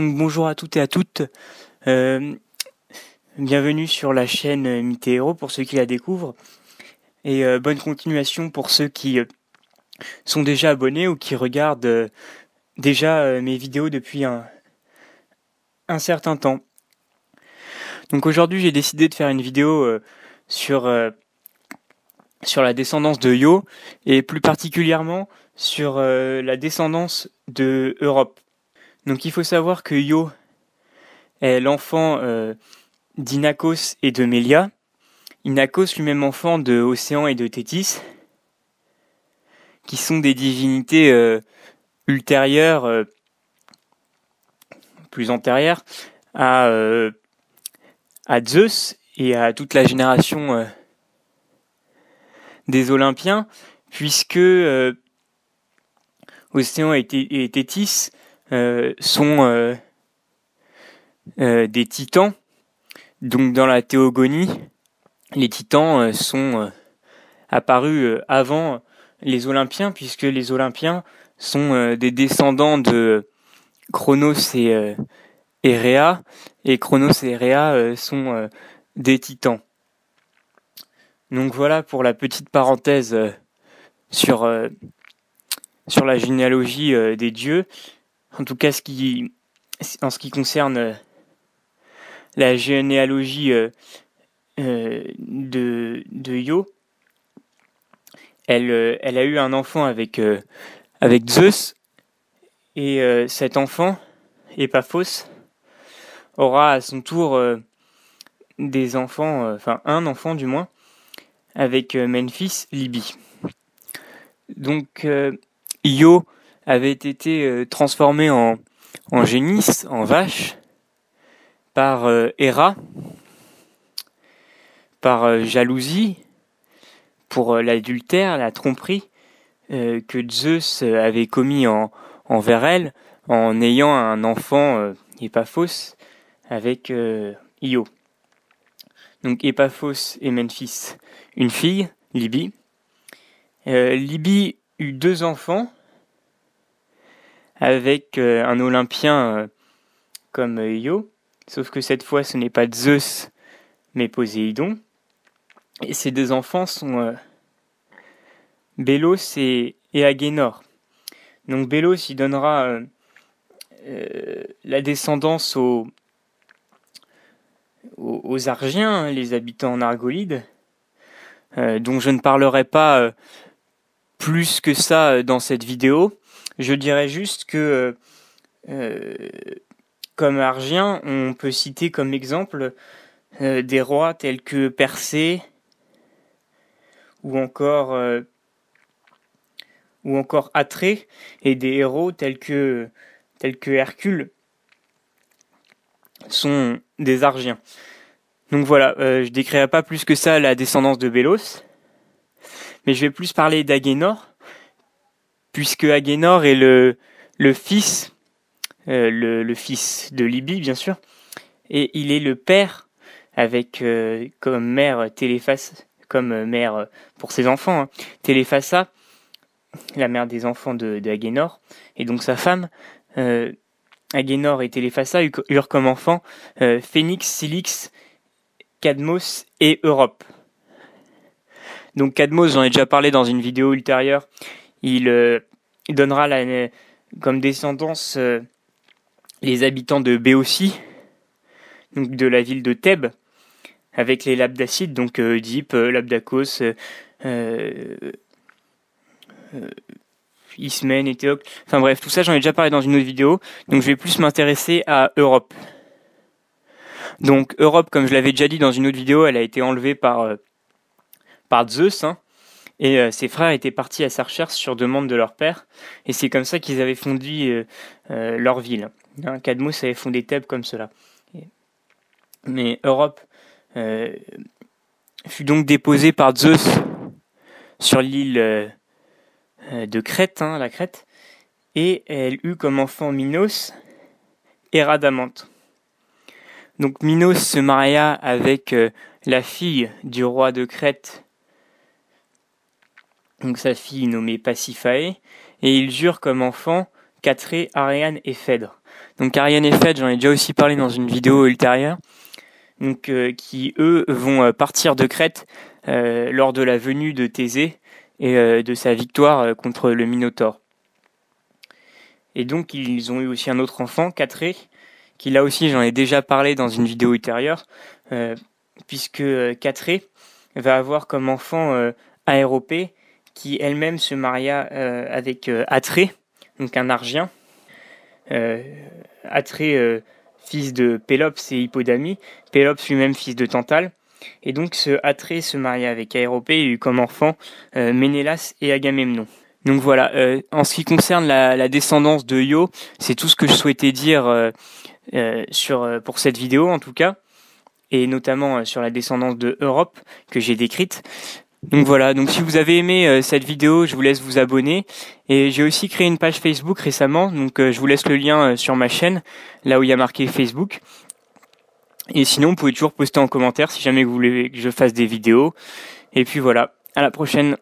Donc bonjour à toutes et à toutes, bienvenue sur la chaîne Mythes & Héros pour ceux qui la découvrent, et bonne continuation pour ceux qui sont déjà abonnés ou qui regardent déjà mes vidéos depuis un certain temps. Donc aujourd'hui j'ai décidé de faire une vidéo sur la descendance de Yo, et plus particulièrement sur la descendance de Europe. Donc il faut savoir que Yo est l'enfant d'Inachos et de Mélia. Inachos lui-même enfant de Océan et de Thétis, qui sont des divinités ultérieures, plus antérieures à Zeus et à toute la génération des Olympiens, puisque Océan et Thétis sont des titans. Donc dans la théogonie, les titans sont apparus avant les Olympiens, puisque les Olympiens sont des descendants de Cronos et Rhea, et Cronos et Rhea sont des titans. Donc voilà pour la petite parenthèse sur la généalogie des dieux. En tout cas, en ce qui concerne la généalogie de Yo, elle a eu un enfant avec Zeus, et cet enfant, Épaphos, aura à son tour des enfants, un enfant du moins, avec Memphis, Libye. Donc Io avait été transformé en génisse, en vache, par Héra, par jalousie, pour l'adultère, la tromperie que Zeus avait commis envers elle, en ayant un enfant, Épaphos, avec Io. Donc Épaphos et Memphis, une fille, Libye. Libye eut 2 enfants, avec un Olympien comme Io, sauf que cette fois ce n'est pas Zeus, mais Poséidon. Et ces 2 enfants sont Bélos et Agénor. Donc Bélos, il donnera la descendance aux Argiens, les habitants en Argolide, dont je ne parlerai pas plus que ça dans cette vidéo. Je dirais juste que comme Argiens, on peut citer comme exemple des rois tels que Persée, ou encore Atrée, et des héros tels que Hercule sont des Argiens. Donc voilà, je décrirai pas plus que ça la descendance de Bélos, mais je vais plus parler d'Agénor, puisque Agénor est le fils, le fils de Libye bien sûr, et il est le père, avec comme mère Téléphassa, comme mère pour ses enfants, Téléphassa, la mère des enfants de Agénor, et donc sa femme. Agénor et Téléphassa eurent comme enfants Phénix, Cilix, Cadmos et Europe. Donc Cadmos, j'en ai déjà parlé dans une vidéo ultérieure, il donnera comme descendance les habitants de Béotie, donc de la ville de Thèbes, avec les Labdacides, donc Oedipe, Labdacos, Ismène, Éthéocle, enfin bref, tout ça j'en ai déjà parlé dans une autre vidéo, donc je vais plus m'intéresser à Europe. Donc Europe, comme je l'avais déjà dit dans une autre vidéo, elle a été enlevée par Zeus, et ses frères étaient partis à sa recherche sur demande de leur père, et c'est comme ça qu'ils avaient fondé leur ville. Cadmos avait fondé Thèbes comme cela. Mais Europe fut donc déposée par Zeus sur l'île de Crète, la Crète, et elle eut comme enfant Minos et Rhadamante. Donc Minos se maria avec la fille du roi de Crète, donc sa fille nommée Pasiphae, et ils eurent comme enfants Catré, Ariane et Phèdre. Donc Ariane et Phèdre, j'en ai déjà aussi parlé dans une vidéo ultérieure, donc qui eux vont partir de Crète lors de la venue de Thésée et de sa victoire contre le Minotaure. Et donc ils ont eu aussi un autre enfant, Catré, qui là aussi j'en ai déjà parlé dans une vidéo ultérieure, puisque Catré va avoir comme enfant Aéropée, qui elle-même se maria avec Atrée, donc un Argien. Atrée, fils de Pélops et Hippodamie, Pélops lui-même fils de Tantale. Et donc ce Atrée se maria avec Aéropée et eut comme enfant Ménélas et Agamemnon. Donc voilà, en ce qui concerne la descendance de Io, c'est tout ce que je souhaitais dire pour cette vidéo en tout cas, et notamment sur la descendance de Europe que j'ai décrite. Donc voilà, donc si vous avez aimé cette vidéo, je vous laisse vous abonner. Et j'ai aussi créé une page Facebook récemment, donc je vous laisse le lien sur ma chaîne, là où il y a marqué Facebook. Et sinon, vous pouvez toujours poster en commentaire si jamais vous voulez que je fasse des vidéos. Et puis voilà, à la prochaine.